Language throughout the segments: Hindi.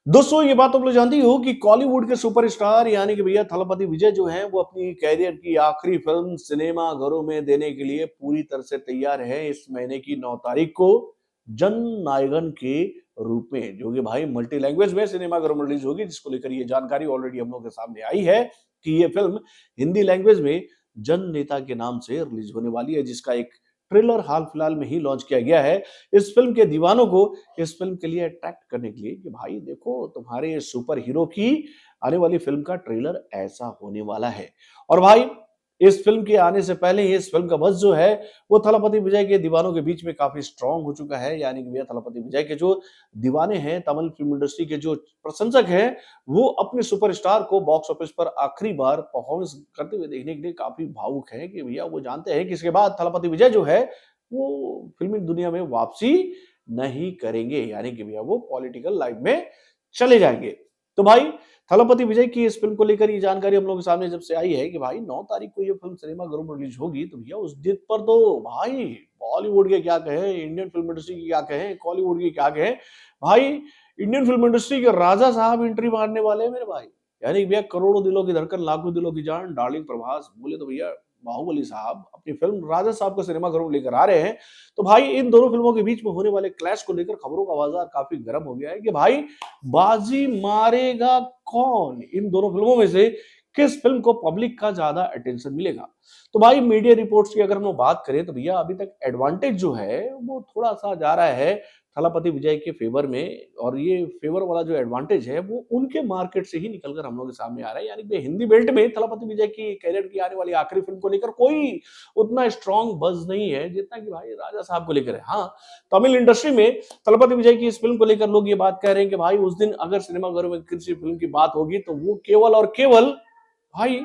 दोस्तों ये बात तुम लोग जानती हो कि कॉलीवुड के सुपरस्टार यानी कि भैया थलपति विजय जो हैं वो अपनी कैरियर की आखिरी फिल्म सिनेमा घरों में देने के लिए पूरी तरह से तैयार है इस महीने की 9 तारीख को जन नायकन के रूप में, जो कि भाई मल्टी लैंग्वेज में सिनेमा घरों में रिलीज होगी, जिसको लेकर ये जानकारी ऑलरेडी हम लोग के सामने आई है कि ये फिल्म हिंदी लैंग्वेज में जन नेता के नाम से रिलीज होने वाली है, जिसका एक ट्रेलर हाल फिलहाल में ही लॉन्च किया गया है इस फिल्म के दीवानों को इस फिल्म के लिए अट्रैक्ट करने के लिए कि भाई देखो तुम्हारे सुपर हीरो की आने वाली फिल्म का ट्रेलर ऐसा होने वाला है। और भाई इस फिल्म के आने से पहले ही इस फिल्म का बज़ जो है वो थलपति विजय के दीवानों के बीच में काफी स्ट्रांग हो चुका है। यानी कि भैया थलपति विजय के जो दीवाने हैं, तमिल फिल्म इंडस्ट्री के जो प्रशंसक हैं, वो अपने सुपरस्टार को बॉक्स ऑफिस पर आखिरी बार परफॉर्मेंस करते हुए देखने के लिए काफी भावुक हैं कि भैया वो जानते हैं कि इसके बाद थलपति विजय जो है वो फिल्मी दुनिया में वापसी नहीं करेंगे, यानी कि भैया वो पॉलिटिकल लाइफ में चले जाएंगे। तो भाई थलपति विजय की इस फिल्म को लेकर ये जानकारी हम लोगों के सामने जब से आई है कि भाई 9 तारीख को ये फिल्म सिनेमाघरों में रिलीज होगी, तो भैया उस दिन पर तो भाई बॉलीवुड के क्या कहें, इंडियन फिल्म इंडस्ट्री की क्या कहें, कॉलीवुड की क्या कहें, भाई इंडियन फिल्म इंडस्ट्री के राजा साहब एंट्री मारने वाले हैं मेरे भाई। यानी कि भैया करोड़ों दिलों की धड़कन, लाखों दिलों की जान, डार्लिंग प्रभास बोले तो भैया बाहुबली साहब अपनी फिल्म राजा साहब को सिनेमाघरों में लेकर आ रहे हैं। तो भाई इन दोनों फिल्मों के बीच में होने वाले क्लैश को लेकर खबरों का बाजार काफी गर्म हो गया है कि भाई बाजी मारेगा कौन, इन दोनों फिल्मों में से किस फिल्म को पब्लिक का ज्यादा अटेंशन मिलेगा। तो भाई मीडिया रिपोर्ट्स की अगर हम लोग बात करें तो भैया अभी तक एडवांटेज जो है वो थोड़ा सा जा रहा है थलापति विजय के फेवर में, और ये फेवर वाला जो एडवांटेज है वो उनके मार्केट से ही निकलकर हम लोग के सामने आ रहा है। यानी कि हिंदी बेल्ट में थलापति विजय की कैरियर की आने वाली आखिरी फिल्म को लेकर कोई उतना स्ट्रॉन्ग बज नहीं है जितना कि भाई राजा साहब को लेकर है। हाँ, तमिल इंडस्ट्री में थलपति विजय की इस फिल्म को लेकर लोग ये बात कह रहे हैं कि भाई उस दिन अगर सिनेमाघरों में किसी फिल्म की बात होगी तो वो केवल और केवल भाई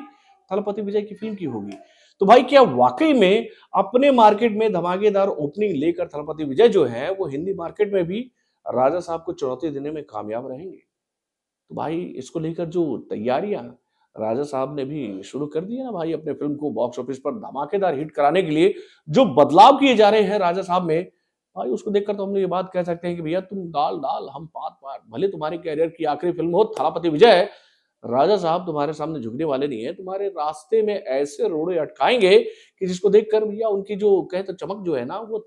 थलपति विजय की फिल्म की होगी। तो भाई क्या वाकई में अपने मार्केट में धमाकेदार ओपनिंग लेकर थलपति विजय जो है वो हिंदी मार्केट में भी राजा साहब को चुनौती देने में कामयाब रहेंगे? तो भाई इसको लेकर जो तैयारियां राजा साहब ने भी शुरू कर दी है ना भाई, अपने फिल्म को बॉक्स ऑफिस पर धमाकेदार हिट कराने के लिए जो बदलाव किए जा रहे हैं राजा साहब में, भाई उसको देखकर तो हम लोग ये बात कह सकते हैं कि भैया तुम दाल दाल हम पात पात, भले तुम्हारी कैरियर की आखिरी फिल्म हो थलापति विजय, राजा साहब तुम्हारे सामने झुकने वाले नहीं है। तुम्हारे रास्ते में ऐसे रोड़े अटकाएंगे कि जिसको देखकर भैया उनकी जो कहे तो चमक जो है ना वो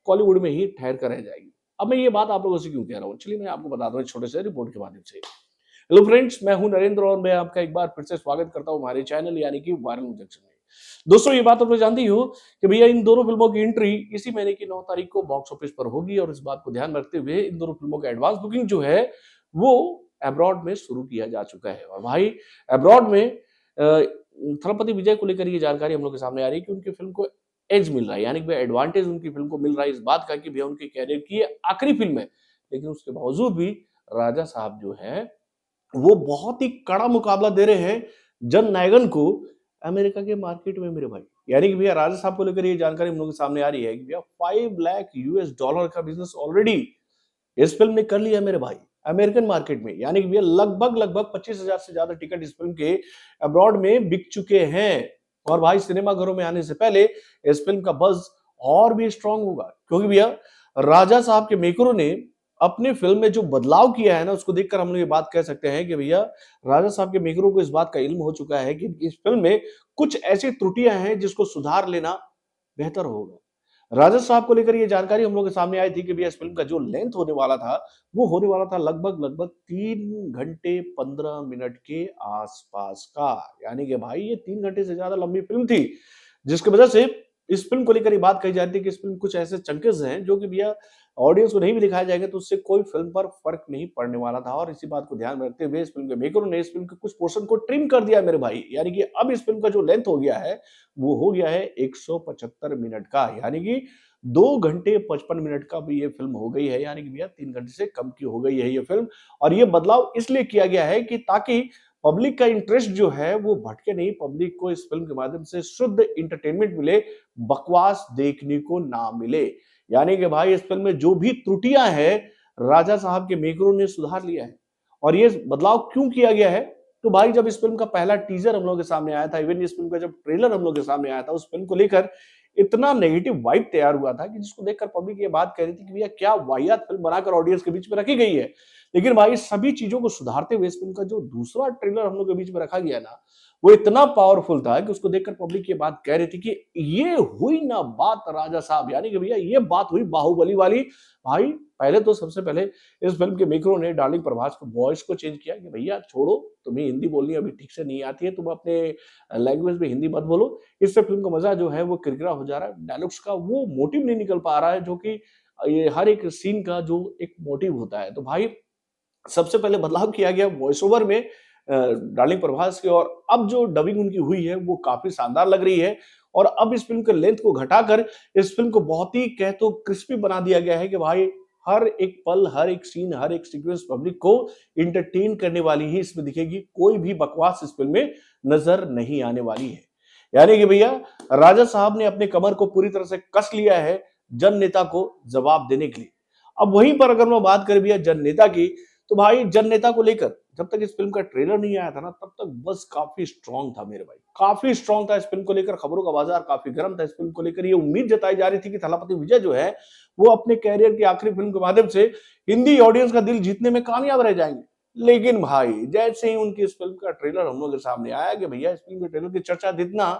कॉलीवुड में ही ठहर कर रह जाएगी। अब मैं ये बात आप लोगों से क्यों कह रहा हूँ, चलिए मैं आपको बता दूं एक छोटे से रिपोर्ट के माध्यम से। हेलो फ्रेंड्स, मैं हूं नरेंद्र और मैं आपका एक बार फिर से स्वागत करता हूं हमारे चैनल यानी कि वायरल जंक्शन में। दोस्तों ये बात आप लोग जानती हो कि भैया इन दोनों फिल्मों की एंट्री इसी महीने की 9 तारीख को बॉक्स ऑफिस पर होगी, और इस बात को ध्यान में रखते हुए इन दोनों फिल्मों का एडवांस बुकिंग जो है वो अब्रॉड में शुरू किया जा चुका है। और भाई अब्रॉड में थलपति विजय को लेकर ये जानकारी हम लोग के सामने आ रही है कि उनकी फिल्म को एज मिल रहा है, यानी कि एडवांटेज उनकी फिल्म को मिल रहा है इस बात का कि भैया उनकी कैरियर की ये आखिरी फिल्म है। लेकिन उसके बावजूद भी राजा साहब जो है वो बहुत ही कड़ा मुकाबला दे रहे हैं जन नायगन को अमेरिका के मार्केट में मेरे भाई। यानी कि भैया राजा साहब को लेकर ये जानकारी हम लोग के सामने आ रही है कि भैया 5 लाख यूएस डॉलर का बिजनेस ऑलरेडी इस फिल्म ने कर लिया मेरे भाई अमेरिकन मार्केट में। यानी कि भैया लगभग लगभग 25,000 से ज्यादा टिकट इस फिल्म के अब्रॉड में बिक चुके हैं। और भाई सिनेमा घरों में आने से पहले इस फिल्म का बज और भी स्ट्रांग होगा, क्योंकि भैया राजा साहब के मेकरों ने अपनी फिल्म में जो बदलाव किया है ना उसको देखकर हम लोग ये बात कह सकते हैं कि भैया राजा साहब के मेकरों को इस बात का इल्म हो चुका है कि इस फिल्म में कुछ ऐसी त्रुटियां हैं जिसको सुधार लेना बेहतर होगा। राजा साहब को लेकर ये जानकारी हम लोग के सामने आई थी कि भैया इस फिल्म का जो लेंथ होने वाला था वो होने वाला था लगभग लगभग 3 घंटे 15 मिनट के आसपास का। यानी कि भाई ये 3 घंटे से ज्यादा लंबी फिल्म थी, जिसकी वजह से इस फिल्म को लेकर ये बात कही जाती है कि इस फिल्म कुछ ऐसे चंकेस हैं जो कि भैया ऑडियंस को नहीं भी दिखाया जाएगा तो उससे कोई फिल्म पर फर्क नहीं पड़ने वाला था। और इसी बात को ध्यान में रखते हुए इस फिल्म के मेकरों ने इस फिल्म के कुछ पोर्शन को ट्रिम कर दिया मेरे भाई। यानी कि अब इस फिल्म का जो लेंथ हो गया है वो हो गया है 175 मिनट का, यानी कि 2 घंटे 55 मिनट का भी ये फिल्म हो गई है। यानी कि भैया 3 घंटे से कम की हो गई है ये फिल्म। और ये बदलाव इसलिए किया गया है कि ताकि पब्लिक का इंटरेस्ट जो है वो भटके नहीं, पब्लिक को इस फिल्म के माध्यम से शुद्ध इंटरटेनमेंट मिले, बकवास देखने को ना मिले। यानी कि भाई इस फिल्म में जो भी त्रुटियां हैं राजा साहब के मेकरों ने सुधार लिया है। और ये बदलाव क्यों किया गया है, तो भाई जब इस फिल्म का पहला टीजर हम लोग के सामने आया था, इवन इस फिल्म का जब ट्रेलर हम लोग के सामने आया था, उस फिल्म को लेकर इतना नेगेटिव वाइब तैयार हुआ था कि जिसको देखकर पब्लिक ये बात कह रही थी कि भैया क्या वाहियात फिल्म बनाकर ऑडियंस के बीच में रखी गई है। लेकिन भाई सभी चीजों को सुधारते हुए इस फिल्म का जो दूसरा ट्रेलर हम लोग के बीच में रखा गया ना, वो इतना पावरफुल था कि उसको देखकर पब्लिक ये बात कह रही थी कि ये हुई ना बात राजा साहब, यानी कि भैया ये बात हुई बाहुबली वाली। भाई पहले तो सबसे पहले इस फिल्म के मेकरों ने डार्लिंग प्रभास को वॉइस को चेंज किया कि भैया छोड़ो, तुम्हें हिंदी बोलनी अभी ठीक से नहीं आती है, तुम अपने लैंग्वेज में हिंदी मत बोलो। इससे फिल्म का मजा जो है वो किरकिरा हो जा रहा है, डायलॉग्स का वो मोटिव नहीं निकल पा रहा है, जो कि ये हर एक सीन का जो एक मोटिव होता है। तो भाई सबसे पहले बदलाव किया गया वॉइस ओवर में डार्लिंग प्रभास की, और अब जो डबिंग उनकी हुई है वो काफी शानदार लग रही है। और अब इस फिल्म के लेंथ को घटाकर इस फिल्म को बहुत ही कह तो क्रिस्पी बना दिया गया है कि भाई हर एक पल, हर एक सीन, हर एक सीक्वेंस पब्लिक को इंटरटेन करने वाली ही इसमें दिखेगी। कोई भी बकवास इस फिल्म में नजर नहीं आने वाली है। यानी कि भैया राजा साहब ने अपने कमर को पूरी तरह से कस लिया है जन नेता को जवाब देने के लिए। अब वहीं पर अगर मैं बात करें भैया जन नेता की, तो भाई जन नेता को लेकर जब तक इस फिल्म का ट्रेलर नहीं आया था ना, तब तक बस काफी स्ट्रांग था मेरे भाई, काफी स्ट्रांग था इस फिल्म को लेकर। खबरों का बाजार काफी गर्म था इस फिल्म को लेकर। ये उम्मीद जताई जा रही थी कि थलापति विजय जो है वो अपने कैरियर की आखिरी फिल्म के माध्यम से हिंदी ऑडियंस का दिल जीतने में कामयाब रह जाएंगे। लेकिन भाई जैसे ही उनकी इस फिल्म का ट्रेलर हम लोग के सामने आया कि भैया इस फिल्म के ट्रेलर की चर्चा जितना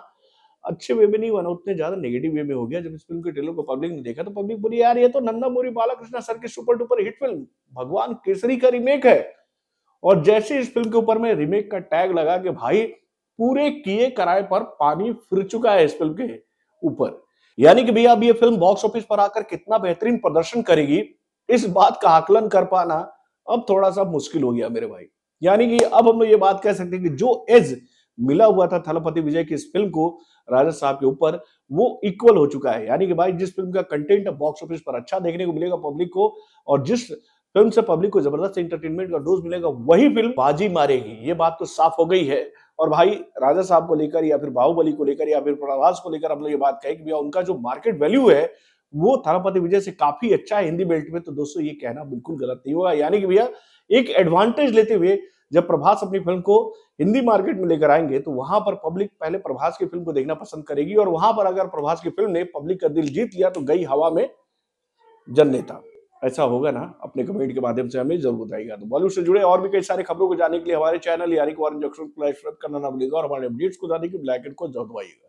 अच्छे वे में नहीं बना, उतने ज्यादा नेगेटिव वे में हो गया। जब इस फिल्म के ट्रेलर को पब्लिक ने देखा तो पब्लिक बोली यार ये तो नंदामूरी बालाकृष्ण सर की सुपर डुपर हिट फिल्म भगवान केसरी का रीमेक है। और जैसे इस फिल्म के ऊपर में रीमेक का टैग लगा कि भाई पूरे किए कराए पर पानी फिर चुका है इस फिल्म के ऊपर। यानी कि भैया अब ये फिल्म बॉक्स ऑफिस पर आकर कितना बेहतरीन प्रदर्शन करेगी, इस बात का आकलन कर पाना अब थोड़ा सा मुश्किल हो गया मेरे भाई। यानी कि अब हम लोग ये बात कह सकते हैं कि जो एज मिला हुआ था थलपति विजय की इस फिल्म को राजा साहब के ऊपर, वो इक्वल हो चुका है। यानी कि भाई जिस फिल्म का कंटेंट बॉक्स ऑफिस पर अच्छा देखने को मिलेगा पब्लिक को, और जिस फिल्म से पब्लिक को जबरदस्त एंटरटेनमेंट का डोज मिलेगा, वही फिल्म बाजी मारेगी। ये बात तो साफ हो गई है। और भाई राजा साहब को लेकर या फिर बाहुबली को लेकर या फिर प्रभास को लेकर हम लोग ये बात कहें कि भैया उनका जो मार्केट वैल्यू है वो थालापति विजय से काफी अच्छा है हिंदी बेल्ट में, तो दोस्तों ये कहना बिल्कुल गलत नहीं होगा। यानी कि भैया एक एडवांटेज लेते हुए जब प्रभास अपनी फिल्म को हिंदी मार्केट में लेकर आएंगे, तो वहां पर पब्लिक पहले प्रभास की फिल्म को देखना पसंद करेगी, और वहां पर अगर प्रभास की फिल्म ने पब्लिक का दिल जीत लिया तो गई हवा में जन नेता। ऐसा होगा ना? अपने कमेंट के माध्यम से हमें जरूर बताइएगा। तो बॉलीवुड से जुड़े और भी कई सारी खबरों को जानने के लिए हमारे चैनल यानी कि ऑरेंज अक्षर को सब्सक्राइब करना ना भूलिएगा, और हमारे अपडेट्स को जानने के लिए बेल आइकन को जरूर दबाइएगा।